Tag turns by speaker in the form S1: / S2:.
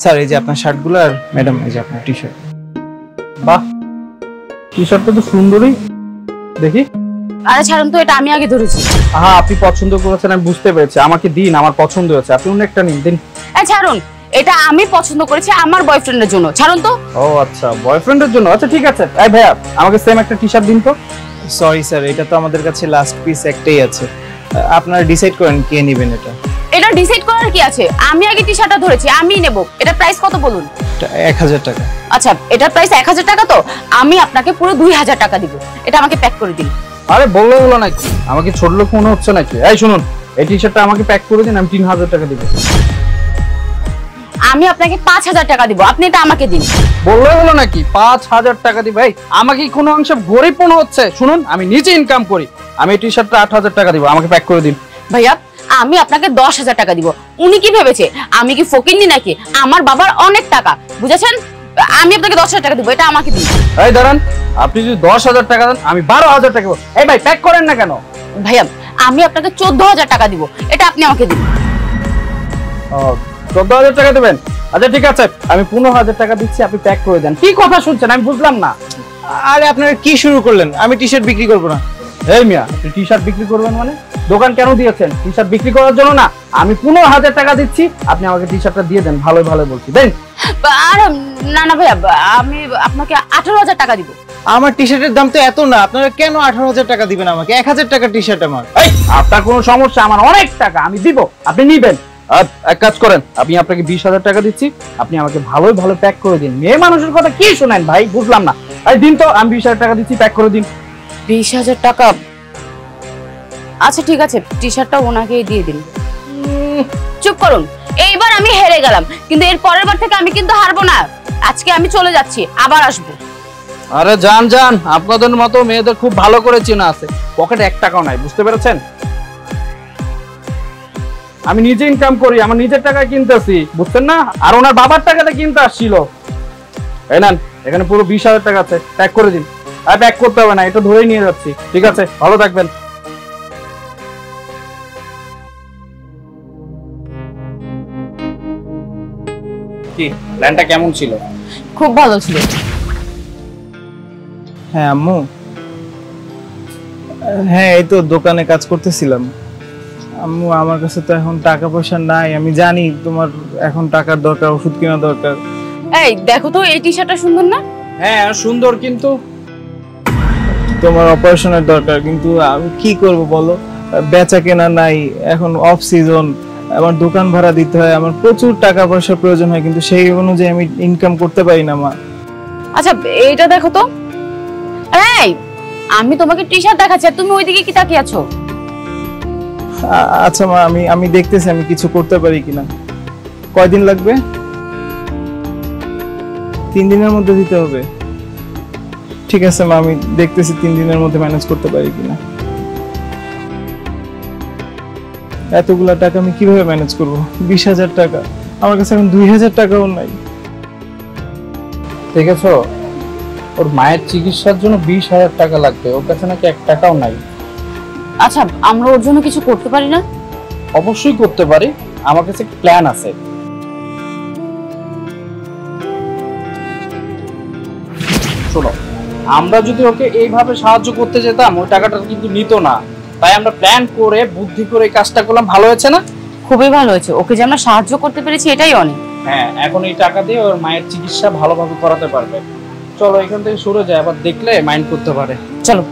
S1: Sir এই যে আপনার শার্টগুলো আর ম্যাডাম এই যে আপনার টি-শার্ট।
S2: বাহ, টি-শার্টটা তো সুন্দরই, দেখি।
S3: আরে ছাড়ুন তো, এটা আমি আগে ধরেছি।
S2: হ্যাঁ, আপনি পছন্দ করেছেন আমি বুঝতে পেরেছি, আমাকে দিন, আমার পছন্দ হয়েছে, আপনি অন্য একটা নিন। দিন।
S3: ছাড়ুন, এটা আমি পছন্দ করেছি আমার বয়ফ্রেন্ডের জন্য, ছাড়ুন তো।
S2: ও আচ্ছা, বয়ফ্রেন্ডের জন্য, আচ্ছা ঠিক আছে। এই ভাইয়া, আমাকে সেম একটা টি-শার্ট দিন তো।
S1: সরি স্যার, এটা তো আমাদের কাছে লাস্ট পিস একটাই আছে, আপনারা ডিসাইড করেন কে নেবেন।
S3: এটা ডিসাইড করার কি আছে, আমি আগে টি-শার্টটা ধরেছি, আমিই নেব। এটা প্রাইস কত বলুন?
S1: 1000 টাকা।
S3: আচ্ছা, এটার প্রাইস 1000 টাকা, তো আমি আপনাকে পুরো 2000 টাকা দিব। এটা আমাকে প্যাক করে দিন।
S2: আরে বললো হলো নাকি, আমাকে ছোট লোক মনে হচ্ছে নাকি? এই শুনুন, এই টি-শার্টটা আমাকে প্যাক করে দিন, আমি 3000 টাকা দিব।
S3: আমি আপনাকে 5000 টাকা দিব, আপনি এটা আমাকে দিন।
S2: বললো হলো নাকি 5000 টাকা দিব? এই আমাকে কোনো অংশে গরিব মনে হচ্ছে? শুনুন, আমি নিজে ইনকাম করি, আমি এই টি-শার্টটা 8000 টাকা দিব, আমাকে প্যাক করে দিন।
S3: ভাইয়া, আমি আপনাকে 10000 টাকা দিব। উনি কি ভেবেছে আমি কি ফকিন্নি নাকি? আমার বাবার অনেক টাকা, বুঝেছেন? আমি আপনাকে 10000 টাকা দিব, এটা আমাকে দিন।
S2: এই দাঁড়ান, আপনি যদি 10000 টাকা দেন আমি 12000 টাকা দেব। এই ভাই, প্যাক করেন না কেন?
S3: ভাইয়া, আমি আপনাকে 14000 টাকা দিব, এটা আপনি আমাকে দিন।
S2: ও, 14000 টাকা দেবেন? আচ্ছা ঠিক আছে, আমি 15000 টাকা দিচ্ছি, আপনি প্যাক করে দেন। কি কথা শুনছেন আমি বুঝলাম না।
S1: আরে আপনারা কি শুরু করলেন? আমি টি-শার্ট বিক্রি করব না।
S2: এই মিয়া, আপনি টি-শার্ট বিক্রি করবেন মানে? দোকান কেন দিয়েছেন? টি-শার্ট বিক্রি করার জন্য না। আমি 15000 টাকা দিচ্ছি, আপনি আমাকে টি-শার্টটা দিয়ে দেন, ভালো ভালো বলছি, দেন।
S3: আর না না ভাইয়া, আমি আপনাকে 18000 টাকা দিব।
S1: আমার টি-শার্টের দাম তো এত না, আপনারা কেন 18000 টাকা দিবেন আমাকে? 1000 টাকা টি-শার্ট আমার।
S2: এই, আপনার কোনো সমস্যা? আমার অনেক টাকা, আমি দিব, আপনি নিবেন। এক কাজ করেন, আমি আপনাকে 20000 টাকা দিচ্ছি, আপনি আমাকে ভালোই ভালো প্যাক করে দিন। মেয়ে মানুষের কথা কি শোনেন ভাই, বুঝলাম না। এই দিন তো, আমি 20000 টাকা দিচ্ছি, প্যাক করে দিন।
S3: 20000 টাকা? আচ্ছা ঠিক আছে, টি-শার্টটা ওনাকেই দিয়ে দিন। চুপ করুন, এইবার আমি হেরে গেলাম, কিন্তু এর পরের বার থেকে আমি কিন্তু হারবো না। আজকে আমি চলে যাচ্ছি, আবার আসবো।
S2: আরে যান যান, আপনাদের মতো মেয়েদের খুব ভালো করে চেনা আছে, পকেটে 1 টাকাও নাই, বুঝতে পেরেছেন? আমি নিজে ইনকাম করি, আমার নিজের টাকায় কিনতেছি, বুঝছেন না? আর ওনার বাবার টাকাতে কিনতে আসছিল। এই নেন, এখানে পুরো 20000 টাকা আছে, প্যাক করে দিন। আর প্যাক করতে হবে না, এটা ধরেই নিয়ে যাচ্ছি। ঠিক আছে, ভালো থাকবেন। কি প্ল্যানটা কেমন ছিল?
S3: খুব ভালো ছিল।
S1: হ্যাঁ আম্মু, হ্যাঁ এই তো দোকানে কাজ করতেছিলাম। আম্মু, আমার কাছে তো এখন টাকা পয়সা নাই, আমি জানি তোমার এখন টাকার দরকার, ওষুধ কেনা দরকার।
S3: এই দেখো তো, এই টি-শার্টটা সুন্দর না?
S2: হ্যাঁ সুন্দর, কিন্তু
S1: তোমার অপারেশনের দরকার, কিন্তু আমি কি করব বলো? বেচা কেনা নাই, এখন অফ সিজন, আমার দোকান ভাড়া দিতে হয়, আমার প্রচুর টাকা পয়সার প্রয়োজন হয়, কিন্তু সেই অনুযায়ী আমি ইনকাম করতে পারি না মা।
S3: আচ্ছা এইটা দেখো তো। এই, আমি তোমাকে টি-শার্ট দেখাচ্ছি আর তুমি ওইদিকে কি তাকিয়ে আছো?
S1: আচ্ছা মা, আমি দেখতেছি আমি কিছু করতে পারি কিনা। কয়দিন লাগবে? 3 দিনের মধ্যে দিতে হবে? ঠিক আছে মা, আমি দেখতেছি 3 দিনের মধ্যে ম্যানেজ করতে পারি কিনা। এতগুলা টাকা আমি কিভাবে ম্যানেজ করব? 20000 টাকা, আমার কাছে এখন 2000 টাকাও নাই।
S2: দেখেছো, ওর মায়ের চিকিৎসার জন্য 20000 টাকা লাগবে, ওর কাছে নাকি 1 টাকাও নাই।
S3: আচ্ছা, আমরা ওর জন্য কিছু করতে পারি না?
S2: অবশ্যই করতে পারি, আমার কাছে প্ল্যান আছে। শোনো, আমরা যদি ওকে এইভাবে সাহায্য করতে যেতাম, ওই টাকাটা কিন্তু নিত না। তাই আমরা প্ল্যান করে বুদ্ধি করে এই কাজটা করলাম, ভালো হয়েছে না?
S3: খুবই ভালো হয়েছে, ওকে যে আমরা সাহায্য করতে পেরেছি এটাই অনেক।
S2: হ্যাঁ, এখন এই টাকা দিয়ে ওর মায়ের চিকিৎসা ভালোভাবে করাতে পারবে। চলো এখান থেকে সরে যায়, আবার দেখলে মাইন্ড করতে পারে।
S3: চলো।